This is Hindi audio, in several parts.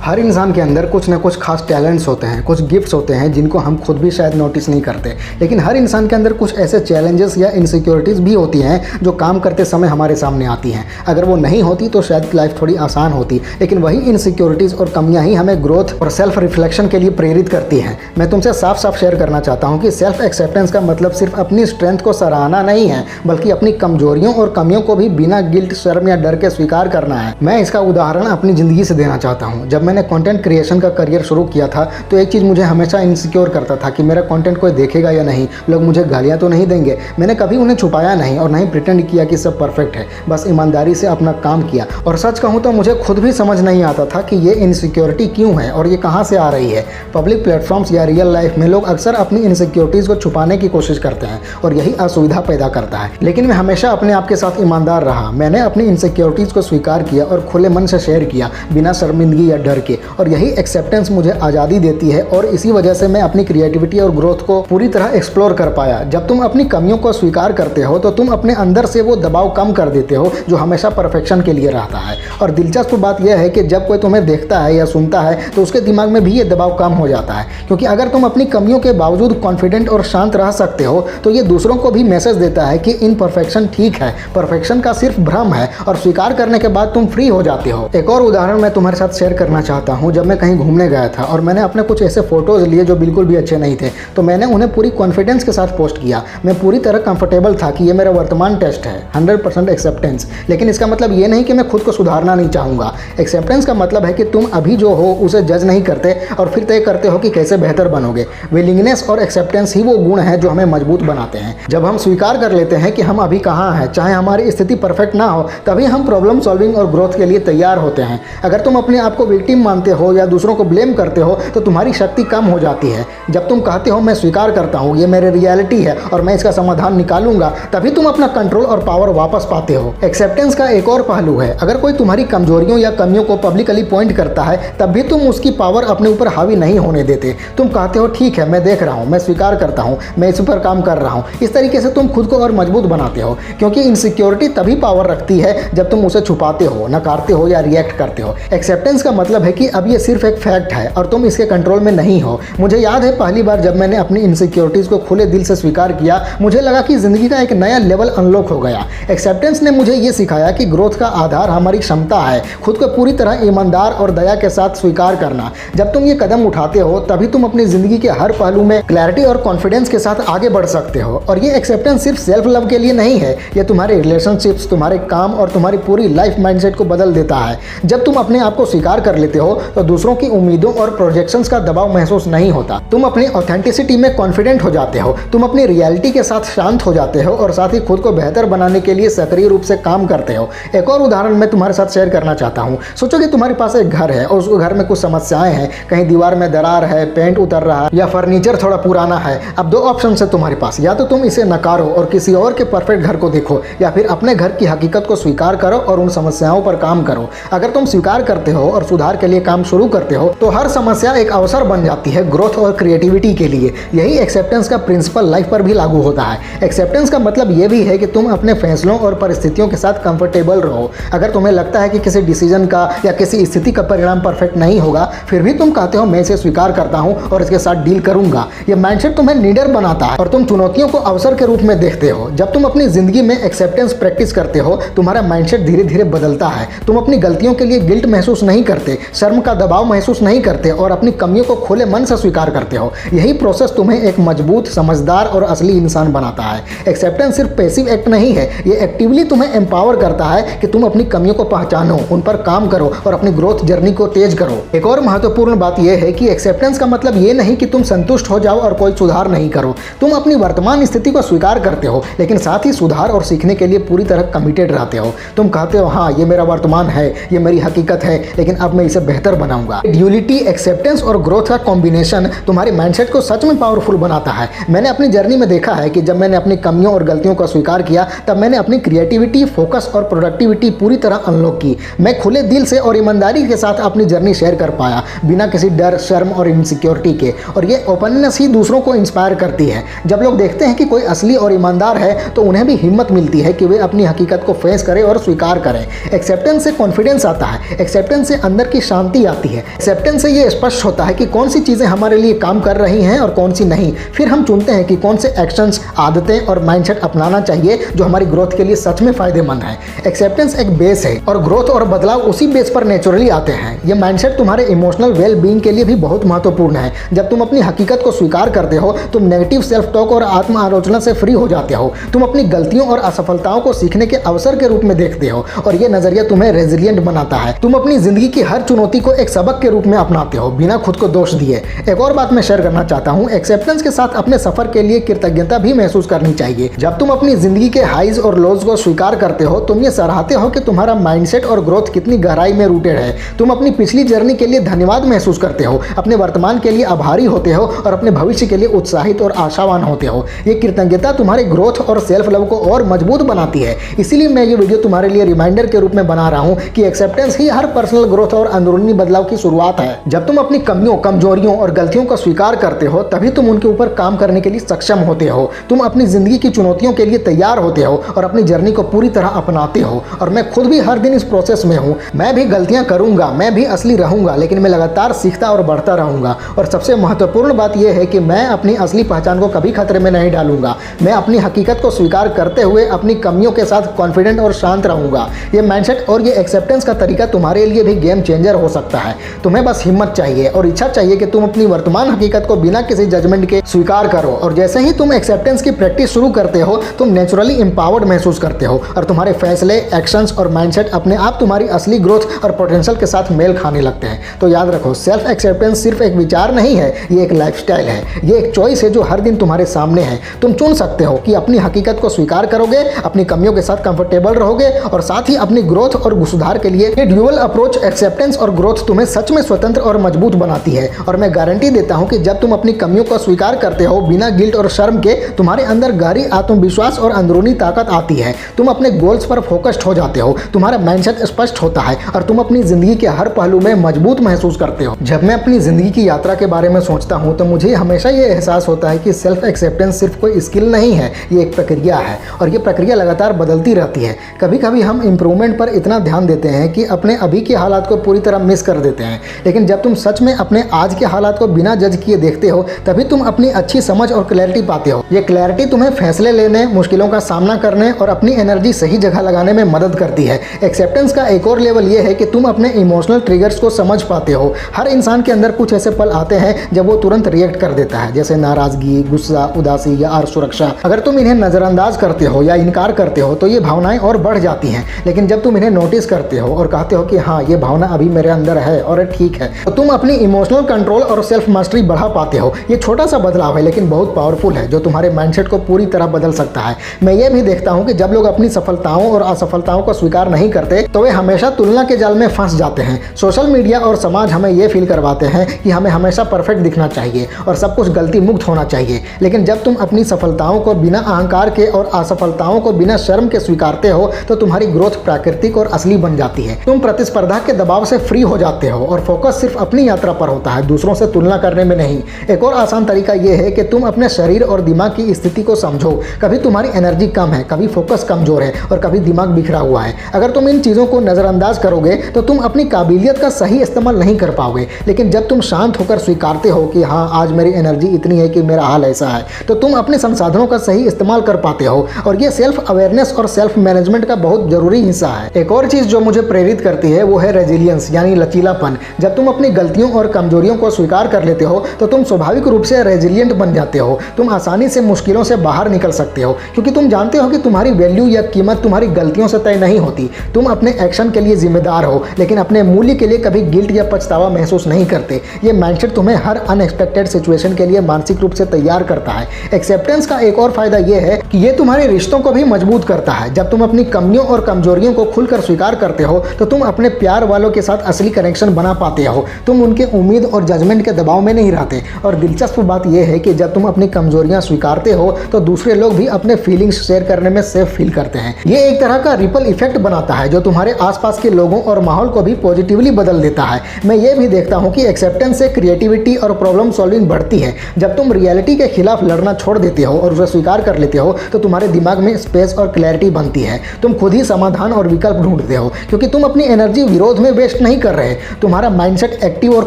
हर इंसान के अंदर कुछ ना कुछ खास टैलेंट्स होते हैं, कुछ गिफ्ट्स होते हैं जिनको हम खुद भी शायद नोटिस नहीं करते। लेकिन हर इंसान के अंदर कुछ ऐसे चैलेंजेस या इनसिक्योरिटीज़ भी होती हैं जो काम करते समय हमारे सामने आती हैं। अगर वो नहीं होती तो शायद लाइफ थोड़ी आसान होती, लेकिन वही इनसिक्योरिटीज़ और कमियां ही हमें ग्रोथ और सेल्फ रिफ्लेक्शन के लिए प्रेरित करती हैं। मैं तुमसे साफ साफ शेयर करना चाहता हूँ कि सेल्फ एक्सेप्टेंस का मतलब सिर्फ अपनी स्ट्रेंथ को सराहना नहीं है, बल्कि अपनी कमजोरियों और कमियों को भी बिना गिल्ट, शर्म या डर के स्वीकार करना है। मैं इसका उदाहरण अपनी ज़िंदगी से देना चाहता हूँ। जब मैंने कंटेंट क्रिएशन का करियर शुरू किया था तो एक चीज़ मुझे हमेशा इनसिक्योर करता था कि मेरा कंटेंट कोई देखेगा या नहीं, लोग मुझे गालियाँ तो नहीं देंगे। मैंने कभी उन्हें छुपाया नहीं और नहीं प्रिटेंड किया कि सब परफेक्ट है, बस ईमानदारी से अपना काम किया। और सच कहूँ तो मुझे खुद भी समझ नहीं आता था कि ये इनसिक्योरिटी क्यों है और ये कहाँ से आ रही है। पब्लिक प्लेटफॉर्म्स या रियल लाइफ में लोग अक्सर अपनी इनसिक्योरिटीज़ को छुपाने की कोशिश करते हैं और यही असुविधा पैदा करता है। लेकिन मैं हमेशा अपने आप के साथ ईमानदार रहा। मैंने अपनी इनसिक्योरिटीज़ को स्वीकार किया और खुले मन से शेयर किया, बिना शर्मिंदगी या डर के। और यही एक्सेप्टेंस मुझे आज़ादी देती है और इसी वजह से मैं अपनी क्रिएटिविटी और ग्रोथ को पूरी तरह एक्सप्लोर कर पाया। जब तुम अपनी कमियों को स्वीकार करते हो तो तुम अपने अंदर से वो दबाव कम कर देते हो जो हमेशा परफेक्शन के लिए रहता है। और दिलचस्प बात यह है कि जब कोई तुम्हें देखता है या सुनता है तो उसके दिमाग में भी ये दबाव कम हो जाता है, क्योंकि अगर तुम अपनी कमियों के बावजूद कॉन्फिडेंट और शांत रह सकते हो तो ये दूसरों को भी मैसेज देता है कि इनपरफेक्शन ठीक है, परफेक्शन का सिर्फ भ्रम है। और स्वीकार करने के बाद तुम फ्री हो जाते हो। एक और उदाहरण मैं तुम्हारे साथ शेयर करना चाहता हूँ। जब मैं कहीं घूमने गया था और मैंने अपने कुछ ऐसे फोटोज़ लिए जो बिल्कुल भी अच्छे नहीं थे, तो मैंने उन्हें पूरी कॉन्फिडेंस के साथ पोस्ट किया। मैं पूरी तरह कंफर्टेबल था कि ये मेरा वर्तमान टेस्ट है, 100% एक्सेप्टेंस। लेकिन इसका मतलब ये नहीं कि मैं खुद को सुधारना नहीं चाहूँगा। एक्सेप्टेंस का मतलब है कि तुम अभी जो हो उसे जज नहीं करते और फिर तय करते हो कि कैसे बेहतर बनोगे। विलिंगनेस और एक्सेप्टेंस ही वो गुण हैं जो हमें मजबूत बनाते हैं। जब हम स्वीकार कर लेते हैं कि हम अभी कहाँ हैं, चाहे हमारी स्थिति परफेक्ट ना हो, तभी हम प्रॉब्लम सॉल्विंग और ग्रोथ के लिए तैयार होते हैं। अगर तुम अपने आप को विक्टिम मानते हो या दूसरों को ब्लेम करते हो तो तुम्हारी शक्ति कम हो जाती है। जब तुम कहते हो मैं स्वीकार करता हूँ, ये मेरी रियलिटी है और मैं इसका समाधान निकालूंगा, तभी तुम अपना कंट्रोल और पावर वापस पाते हो। एक्सेप्टेंस का एक और पहलू है, अगर कोई तुम्हारी कमजोरियों या कमियों को पब्लिकली पॉइंट करता है तब भी तुम उसकी पावर अपने ऊपर हावी नहीं होने देते। तुम कहते हो ठीक है, मैं देख रहा हूँ, मैं स्वीकार करता हूँ, मैं इस पर काम कर रहा हूँ। इस तरीके से तुम खुद को और मजबूत बनाते हो, क्योंकि इनसिक्योरिटी तभी पावर रखती है जब तुम उसे छुपाते हो, नकारते हो या रिएक्ट करते हो। एक्सेप्टेंस का मतलब है कि अब ये सिर्फ एक फैक्ट है और तुम इसके कंट्रोल में नहीं हो। मुझे याद है पहली बार जब मैंने अपनी इनसिक्योरिटीज़ को खुले दिल से स्वीकार किया, मुझे लगा कि ज़िंदगी का एक नया लेवल अनलॉक हो गया। एक्सेप्टेंस ने मुझे ये सिखाया कि ग्रोथ का आधार हमारी क्षमता है खुद को पूरी तरह ईमानदार और दया के साथ स्वीकार करना। जब तुम ये कदम उठाते हो तभी तुम अपनी ज़िंदगी के हर पहलू में क्लैरिटी और कॉन्फिडेंस के साथ आगे बढ़ सकते हो। और ये एक्सेप्टेंस सिर्फ सेल्फ लव के लिए नहीं है, ये तुम्हारे रिलेशनशिप्स, तुम्हारे काम और तुम्हारी पूरी लाइफ माइंडसेट को बदल देता है। जब तुम अपने आप को स्वीकार कर लेते हो तो दूसरों की उम्मीदों और प्रोजेक्शंस का दबाव महसूस नहीं होता। तुम अपनी ऑथेंटिसिटी में कॉन्फिडेंट हो जाते हो, तुम अपनी रियलिटी के साथ शांत हो जाते हो और साथ ही खुद को बेहतर बनाने के लिए सक्रिय रूप से काम करते हो। एक और उदाहरण मैं तुम्हारे साथ शेयर करना चाहता हूँ। सोचो कि तुम्हारे पास एक घर है और उस घर में कुछ समस्याएं हैं, कहीं दीवार में दरार है, पेंट उतर रहा है या फर्नीचर थोड़ा पुराना है। अब दो ऑप्शन है तुम्हारे पास, या तो तुम इसे नकारो और किसी और के परफेक्ट घर को देखो, या फिर अपने घर की हकीकत को स्वीकार करो और उन समस्याओं पर काम करो। अगर तुम स्वीकार करते हो और सुधार के लिए काम शुरू करते हो तो हर समस्या एक अवसर बन जाती है ग्रोथ और क्रिएटिविटी के लिए। यही एक्सेप्टेंस का प्रिंसिपल लाइफ पर भी लागू होता है। एक्सेप्टेंस का मतलब यह भी है कि तुम अपने फैसलों और परिस्थितियों के साथ कंफर्टेबल रहो। अगर तुम्हें लगता है कि किसी डिसीजन का या किसी स्थिति का परिणाम परफेक्ट नहीं होगा, फिर भी तुम कहते हो मैं इसे स्वीकार करता हूं और इसके साथ डील करूंगा। यह माइंडसेट तुम्हें लीडर बनाता है और तुम चुनौतियों को अवसर के रूप में देखते हो। जब तुम अपनी जिंदगी में एक्सेप्टेंस प्रैक्टिस करते हो, तुम्हारा माइंडसेट धीरे धीरे बदलता है। तुम अपनी गलतियों के लिए गिल्ट महसूस नहीं करते, शर्म का दबाव महसूस नहीं करते और अपनी कमियों को खुले मन से स्वीकार करते हो। यही प्रोसेस तुम्हें एक मजबूत, समझदार और असली इंसान बनाता है। एक्सेप्टेंस सिर्फ पैसिव एक्ट नहीं है, ये एक्टिवली तुम्हें एम्पावर करता है कि तुम अपनी कमियों को पहचानो, उन पर काम करो और अपनी ग्रोथ जर्नी को तेज करो। एक और महत्वपूर्ण बात यह है कि एक्सेप्टेंस का मतलब ये नहीं कि तुम संतुष्ट हो जाओ और कोई सुधार नहीं करो। तुम अपनी वर्तमान स्थिति को स्वीकार करते हो, लेकिन साथ ही सुधार और सीखने के लिए पूरी तरह कमिटेड रहते हो। तुम कहते हो हाँ, ये मेरा वर्तमान है, ये मेरी हकीकत है, लेकिन अब मैं इसे बेहतर बनाऊंगा। ड्यूलिटी, एक्सेप्टेंस और ग्रोथ का कॉम्बिनेशन तुम्हारे माइंडसेट को सच में पावरफुल बनाता है। मैंने अपनी जर्नी में देखा है कि जब मैंने अपनी कमियों और गलतियों को स्वीकार किया तब मैंने अपनी क्रिएटिविटी, फोकस और प्रोडक्टिविटी पूरी तरह अनलॉक की। मैं खुले दिल से और ईमानदारी के साथ अपनी जर्नी शेयर कर पाया, बिना किसी डर, शर्म और इनसिक्योरिटी के। और ये ओपननेस ही दूसरों को इंस्पायर करती है। जब लोग देखते हैं कि कोई असली और ईमानदार है तो उन्हें भी हिम्मत मिलती है कि वे अपनी हकीकत को फेस करें और स्वीकार करें। एक्सेप्टेंस से कॉन्फिडेंस आता है, एक्सेप्टेंस से अंदर की शांति आती है। एक्सेप्टेंस से ये स्पष्ट होता है कि कौन सी चीज़ें हमारे लिए काम कर रही हैं और कौन सी नहीं। फिर हम चुनते हैं कि कौन से एक्शंस, आदतें और माइंडसेट अपनाना चाहिए जो हमारी ग्रोथ के लिए सच में फायदेमंद है। एक्सेप्टेंस एक बेस है और ग्रोथ और बदलाव उसी बेस पर नेचुरली आते हैं। ये माइंडसेट तुम्हारे इमोशनल वेल बीइंग के लिए भी बहुत महत्वपूर्ण है। जब तुम अपनी हकीकत को स्वीकार करते हो, तुम नेगेटिव सेल्फ टॉक और आत्म आलोचना से फ्री हो जाते हो। तुम अपनी गलतियों और असफलताओं को सीखने के अवसर के रूप में देखते हो और ये नजरिया तुम्हें रेजिलिएंट बनाता है। तुम अपनी जिंदगी की हर चुनौती को एक सबक के रूप में अपनाते हो, बिना खुद को दोष दिए। एक और बात मैं शेयर करना चाहता हूँ, एक्सेप्टेंस के साथ अपने सफर के लिए कृतज्ञता भी महसूस करनी चाहिए। जब तुम अपनी जिंदगी के हाइज और लोज को स्वीकार करते हो, तुम ये सराहते हो कि तुम्हारा माइंडसेट और ग्रोथ कितनी गहराई में रूटेड है। तुम अपनी पिछली जर्नी के लिए धन्यवाद महसूस करते हो, अपने वर्तमान के लिए आभारी होते हो और अपने भविष्य के लिए उत्साहित और आशावान होते हो। ये कृतज्ञता तुम्हारे ग्रोथ और सेल्फ लव को और मजबूत बनाती है। इसीलिए मैं ये वीडियो तुम्हारे लिए रिमाइंडर के रूप में बना रहा हूँ कि एक्सेप्टेंस ही हर पर्सनल ग्रोथ और अंदरूनी बदलाव की शुरुआत है। जब तुम अपनी कमियों, कमजोरियों और गलतियों को स्वीकार करते हो, तभी तुम उनके ऊपर काम करने के लिए सक्षम होते हो। तुम अपनी जिंदगी की चुनौतियों के लिए तैयार होते हो और अपनी जर्नी को पूरी तरह अपनाते हो। और मैं खुद भी हर दिन इस प्रोसेस में हूँ। मैं भी गलतियां करूंगा, मैं भी असली रहूंगा, लेकिन मैं लगातार सीखता और बढ़ता रहूंगा। और सबसे महत्वपूर्ण बात यह है कि मैं अपनी असली पहचान को कभी खतरे में नहीं डालूंगा। मैं अपनी हकीकत को स्वीकार करते हुए अपनी कमियों के साथ कॉन्फिडेंट और शांत रहूंगा। ये माइंडसेट और ये एक्सेप्टेंस का तरीका तुम्हारे लिए भी गेम चेंजर हो सकता है। तुम्हें बस हिम्मत चाहिए और इच्छा चाहिए कि तुम अपनी वर्तमान हकीकत को बिना किसी जजमेंट के स्वीकार करो। और जैसे ही तुम एक्सेप्टेंस की प्रैक्टिस शुरू करते हो, तुम नेचुरली एम्पावर्ड महसूस करते हो और तुम्हारे फैसले, एक्शंस और माइंडसेट अपने आप तुम्हारी असली ग्रोथ और पोटेंशियल के साथ मेल खाने लगते हैं। तो याद रखो, सेल्फ एक्सेप्टेंस सिर्फ एक विचार नहीं है, ये एक लाइफस्टाइल है। ये एक चॉइस है जो हर दिन तुम्हारे सामने है। तुम चुन सकते हो कि अपनी हकीकत को स्वीकार करोगे, अपनी कमियों के साथ कंफर्टेबल रहोगे और साथ ही अपनी ग्रोथ और सुधार के लिए ये ड्यूअल अप्रोच एक्सेप्टेंस और ग्रोथ तुम्हें सच में स्वतंत्र और मजबूत बनाती है। और मैं गारंटी देता हूं कि जब तुम अपनी कमियों को स्वीकार करते हो बिना गिल्ट और शर्म के, तुम्हारे अंदर गहरी आत्मविश्वास और अंदरूनी ताकत आती है। तुम अपने गोल्स पर फोकस्ड हो जाते हो, तुम्हारा माइंडसेट स्पष्ट होता है और तुम अपनी जिंदगी के हर पहलू में मजबूत महसूस करते हो। जब मैं अपनी जिंदगी की यात्रा के बारे में सोचता हूं तो मुझे हमेशा ये एहसास होता है कि सेल्फ एक्सेप्टेंस सिर्फ कोई स्किल नहीं है, ये एक प्रक्रिया है और ये प्रक्रिया लगातार बदलती रहती है। कभी कभी हम इंप्रूवमेंट पर इतना ध्यान देते हैं कि अपने अभी के हालात को पूरी तरह मिस कर देते हैं, लेकिन जब तुम सच में अपने आज के हालात को बिना जज किए देखते हो, तभी तुम अपनी अच्छी समझ और क्लैरिटी पाते हो। ये क्लैरिटी तुम्हें फैसले लेने, मुश्किलों का सामना करने और अपनी एनर्जी सही जगह लगाने में मदद करती है। एक्सेप्टेंस का एक और लेवल ये है कि तुम अपने इमोशनल ट्रिगर्स को समझ पाते हो। हर इंसान के अंदर कुछ ऐसे पल आते हैं जब वो तुरंत रिएक्ट कर देता है, जैसे नाराजगी, गुस्सा, उदासी या असुरक्षा। अगर तुम इन्हें नजरअंदाज करते हो या इनकार करते हो तो ये भावनाएं और बढ़ जाती हैं, लेकिन जब तुम इन्हें नोटिस करते हो और कहते हो कि हाँ, ये भावना अभी मेरे अंदर है और ठीक है, तो तुम अपनी इमोशनल कंट्रोल और सेल्फ मास्टरी बढ़ा पाते हो। ये छोटा सा बदलाव है लेकिन बहुत पावरफुल है, जो तुम्हारे माइंडसेट को पूरी तरह बदल सकता है। मैं ये भी देखता हूँ कि जब लोग अपनी सफलताओं और असफलताओं को स्वीकार नहीं करते तो वे हमेशा तुलना के जाल में फंस जाते हैं। सोशल मीडिया और समाज हमें ये फील करवाते हैं कि हमें हमेशा परफेक्ट दिखना चाहिए और सब कुछ गलती मुक्त होना चाहिए, लेकिन जब तुम अपनी सफलताओं को बिना अहंकार के और असफलताओं को बिना शर्म के स्वीकारते हो तो तुम्हारी ग्रोथ प्राकृतिक और असली बन जाती है। तुम प्रतिस्पर्धा के दबाव से फ्री हो जाते हो और फोकस सिर्फ अपनी यात्रा पर होता है, दूसरों से तुलना करने में नहीं। एक और आसान तरीका यह है कि तुम अपने शरीर और दिमाग की स्थिति को समझो। कभी तुम्हारी एनर्जी कम है, कभी फोकस कमजोर है और कभी दिमाग बिखरा हुआ है। अगर तुम इन चीज़ों को नज़रअंदाज करोगे तो तुम अपनी काबिलियत का सही इस्तेमाल नहीं कर पाओगे, लेकिन जब तुम शांत होकर स्वीकारते हो कि हाँ, आज मेरी एनर्जी इतनी है कि मेरा हाल ऐसा है, तो तुम अपने संसाधनों का सही इस्तेमाल कर पाते हो। और ये सेल्फ अवेयरनेस और सेल्फ मैनेजमेंट का बहुत जरूरी हिस्सा है। एक और चीज़ जो मुझे प्रेरित करती है वो है रेजिलियंस, यानी लचीलापन। जब तुम अपनी गलतियों और कमजोरियों को स्वीकार कर लेते हो तो तुम स्वाभाविक रूप से रेजिलियंट बन जाते हो। तुम आसानी से मुश्किलों से बाहर निकल सकते हो क्योंकि तुम जानते हो कि तुम्हारी वैल्यू या कीमत तुम्हारी गलतियों से तय नहीं होती। तुम अपने एक्शन के लिए जिम्मेदार हो, लेकिन अपने मूल्य के लिए कभी गिल्ट या पछतावा महसूस नहीं करते। ये माइंडसेट तुम्हें हर अनएक्सपेक्टेड सिचुएशन के लिए मानसिक रूप से तैयार करता है। एक्सेप्टेंस का एक और फायदा यह है कि ये तुम्हारे रिश्तों को भी मजबूत करता है। जब तुम अपनी कमियों और कमजोरियों को खुलकर स्वीकार करते हो तो तुम अपने प्यार वालों के साथ असली कनेक्शन बना पाते हो। तुम उनके उम्मीद और जजमेंट के दबाव में नहीं रहते। और दिलचस्प बात यह है कि जब तुम अपनी कमजोरियां स्वीकारते हो तो दूसरे लोग भी अपने फीलिंग्स शेयर करने में सेफ फील करते हैं। ये एक तरह का रिपल इफेक्ट बनाता है जो तुम्हारे आसपास के लोगों और माहौल को भी पॉजिटिवली बदल देता है। मैं ये भी देखता हूँ कि एक्सेप्टेंस से क्रिएटिविटी और प्रॉब्लम सॉल्विंग बढ़ती है। जब तुम रियलिटी के खिलाफ लड़ना छोड़ देते हो और उसे स्वीकार कर लेते हो तो तुम्हारे दिमाग में स्पेस और क्लैरिटी बनती है। तुम खुद ही समाधान और विकल्प ढूंढते हो क्योंकि तुम अपनी एनर्जी विरोध में वेस्ट नहीं कर रहे, तुम्हारा माइंडसेट एक्टिव और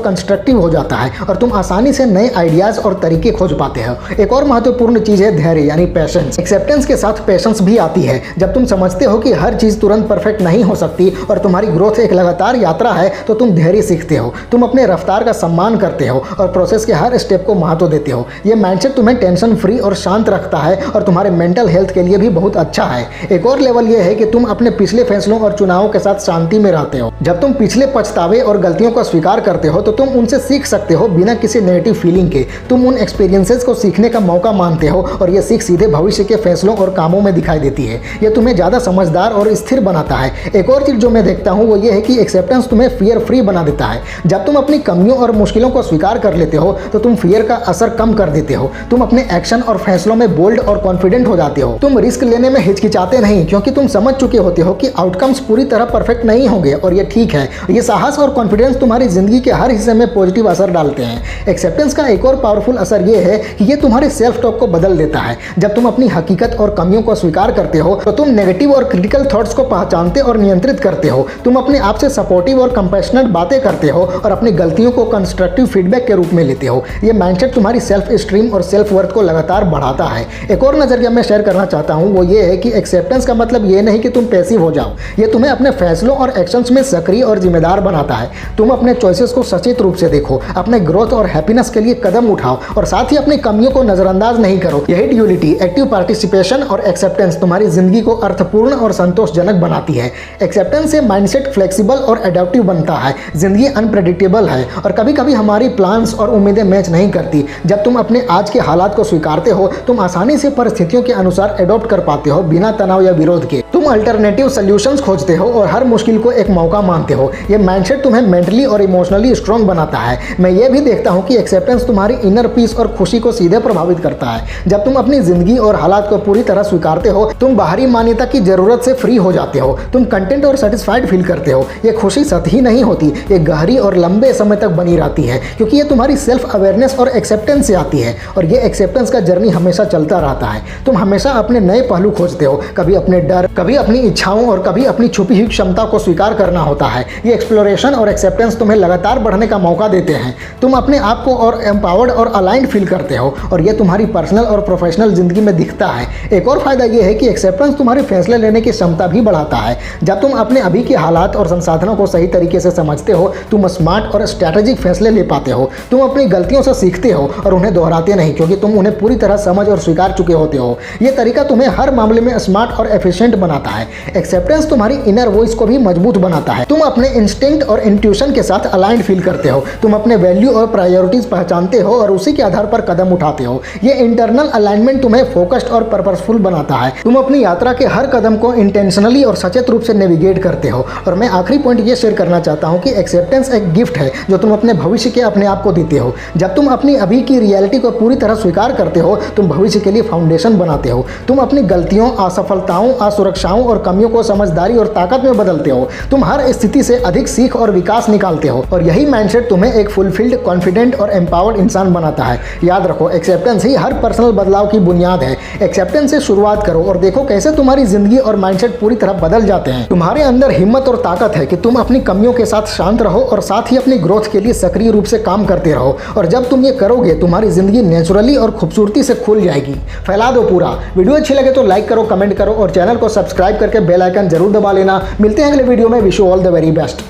कंस्ट्रक्टिव हो जाता है और तुम आसानी से नए आइडियाज और तरीके खोज पाते हो। एक और महत्वपूर्ण चीज है धैर्य यानी पेशेंस। एक्सेप्टेंस के साथ पेशेंस भी आती है। जब तुम समझते हो कि हर चीज तुरंत परफेक्ट नहीं हो सकती और तुम्हारी ग्रोथ एक लगातार यात्रा है, तो तुम धैर्य सीखते हो, तुम अपने रफ्तार का सम्मान करते हो और प्रोसेस के हर स्टेप को महत्व देते हो। ये माइंडसेट तुम्हें टेंशन फ्री और शांत रखता है और तुम्हारे मेंटल हेल्थ के लिए भी बहुत अच्छा है। एक और लेवल ये है कि तुम अपने पिछले फैसलों और चुनावों के साथ शांति में रहते हो। जब तुम पिछले पछतावे और गलतियों को स्वीकार करते हो तो तुम उनसे सीख सकते हो बिना किसी नेगेटिव फीलिंग के। तुम उन एक्सपीरियंसेस को सीखने का मौका मानते हो और ये सीख सीधे भविष्य के फैसलों और कामों में दिखाई देती है। ये तुम्हें ज़्यादा समझदार और स्थिर बनाता है। एक और चीज़ जो मैं देखता हूँ वो ये है कि एक्सेप्टेंस तुम्हें फियर फ्री बना देता है। जब तुम अपनी कमियों और मुश्किलों को स्वीकार कर लेते हो तो तुम फियर का असर कम कर देते हो। तुम अपने एक्शन और फैसलों में बोल्ड और कॉन्फिडेंट हो जाते हो। तुम रिस्क लेने में हिचकिचाते नहीं क्योंकि तुम समझ चुके होते हो कि आउटकम्स पूरी तरह परफेक्ट नहीं होंगे और ये ठीक है। ये साहस और कॉन्फिडेंस तुम्हारी जिंदगी के हर हिस्से में पॉजिटिव असर डालते हैं। एक्सेप्टेंस का एक और पावरफुल असर ये है कि ये तुम्हारे सेल्फ टॉक को बदल देता है। जब तुम अपनी हकीकत और कमियों को स्वीकार करते हो तो तुम नेगेटिव और क्रिटिकल थॉट्स को पहचानते और नियंत्रित करते हो। तुम अपने आप से सपोर्टिव और कंपैशनेट बातें करते हो और अपनी गलतियों को कंस्ट्रक्टिव फीडबैक के रूप में लेते हो। ये माइंडसेट तुम्हारी सेल्फ स्टीम और सेल्फ वर्थ को लगातार बढ़ाता है। एक और नजरिया मैं शेयर करना चाहता हूँ वो ये है कि एक्सेप्टेंस का मतलब ये नहीं कि तुम पैसिव हो जाओ। ये तुम्हें अपने फैसलों और एक्शंस में सक्रिय और जिम्मेदार बनाता है। तुम अपने चॉइसेस को सचेत रूप से देखो, अपने ग्रोथ और हैप्पीनेस के लिए कदम उठाओ और साथ ही अपनी कमियों को नजरअंदाज नहीं करो। यही ड्यूलिटी, एक्टिव पार्टिसिपेशन और एक्सेप्टेंस तुम्हारी जिंदगी को अर्थपूर्ण और संतोषजनक बनाती है। एक्सेप्टेंस से माइंडसेट फ्लेक्सिबल और एडेप्टिव बनता है। जिंदगी अनप्रेडिक्टेबल है और कभी कभी हमारी प्लान्स और उम्मीदें मैच नहीं करती। जब तुम अपने आज के हालात को स्वीकारते हो तुम आसानी से परिस्थितियों के अनुसार एडॉप्ट कर पाते हो बिना तनाव या विरोध के। तुम अल्टरनेटिव सॉल्यूशंस खोजते हो और हर मुश्किल को एक मौका मानते हो। ये माइंडसेट तुम्हें मेंटली और इमोशनली स्ट्रांग बनाता है। मैं ये भी देखता हूँ कि एक्सेप्टेंस तुम्हारी इनर पीस और खुशी को सीधे प्रभावित करता है। जब तुम अपनी जिंदगी और हालात को पूरी तरह स्वीकारते हो तुम बाहरी मान्यता की जरूरत से फ्री हो जाते हो। तुम कंटेंट और सेटिस्फाइड फील करते हो। ये खुशी सतही नहीं होती, ये गहरी और लंबे समय तक बनी रहती है क्योंकि ये तुम्हारी सेल्फ अवेयरनेस और एक्सेप्टेंस से आती है। और ये एक्सेप्टेंस का जर्नी हमेशा चलता रहता है। तुम हमेशा अपने नए पहलू खोजते हो, कभी अपने डर, कभी अपनी इच्छाओं और कभी अपनी छुपी हुई क्षमता को स्वीकार करना होता है। ये एक्सप्लोरेशन और एक्सेप्टेंस तुम्हें लगातार बढ़ने का मौका देते हैं। तुम अपने आप को और एम्पावर्ड और अलाइंड फील करते हो और ये तुम्हारी पर्सनल और प्रोफेशनल जिंदगी में दिखता है। एक और फायदा ये है कि एक्सेप्टेंस तुम्हारे फैसले लेने की क्षमता भी बढ़ाता है। जब तुम अपने अभी के हालात और संसाधनों को सही तरीके से समझते हो तुम स्मार्ट और स्ट्रैटेजिक फैसले ले पाते हो। तुम अपनी गलतियों से सीखते हो और उन्हें दोहराते नहीं क्योंकि तुम उन्हें पूरी तरह समझ और स्वीकार चुके होते हो। ये तरीका तुम्हें हर मामले में स्मार्ट और एफिशिएंट बनाता है। एक्सेप्टेंस तुम्हारी इनर वॉइस को भी मजबूत बनाता है। तुम अपने इंस्टिंक्ट और इंट्यूशन के साथ अलाइंड फील करते हो। तुम अपने वैल्यू और प्रायोरिटीज पहचानते हो और उसी के आधार पर कदम उठाते हो। ये इंटरनल अलाइनमेंट तुम्हें फोकस्ड और पर्पसफुल बनाता है। तुम अपनी यात्रा के हर कदम को इंटेंशनली और सचेत रूप से नेविगेट करते हो। और मैं आखिरी पॉइंट ये शेयर करना चाहता हूँ कि एक्सेप्टेंस एक गिफ्ट है जो तुम अपने भविष्य के अपने आप को देते हो। जब तुम अपनी अभी की रियलिटी को पूरी तरह स्वीकार करते हो तुम भविष्य के लिए फाउंडेशन बनाते हो। तुम अपनी गलतियों, असफलताओं, असुरक्षाओं और कमियों को समझदारी और ताकत में बदलते हो। तुम हर स्थिति से अधिक सीख और विकास निकालते हो और यही माइंडसेट तुम्हें एक फुलफिल्ड, कॉन्फिडेंट और एम्पावर्ड इंसान बनाता है। याद रखो, एक्सेप्टेंस ही हर पर्सनल बदलाव की बुनियाद है। एक्सेप्टेंस से शुरुआत करो और देखो कैसे तुम्हारी जिंदगी और माइंडसेट पूरी तरह बदल जाते हैं। तुम्हारे अंदर हिम्मत और ताकत है कि तुम अपनी कमियों के साथ शांत रहो और साथ ही अपनी ग्रोथ के लिए सक्रिय रूप से काम करते रहो। और जब तुम ये करोगे तुम्हारी जिंदगी नेचुरली और खूबसूरती से खुल जाएगी। फैला दो पूरा। वीडियो अच्छी लगे तो लाइक करो, कमेंट करो और चैनल को सब्सक्राइब करके बेल आइकन जरूर दबा लेना। मिलते हैं अगले वीडियो में। Wish you all the very best.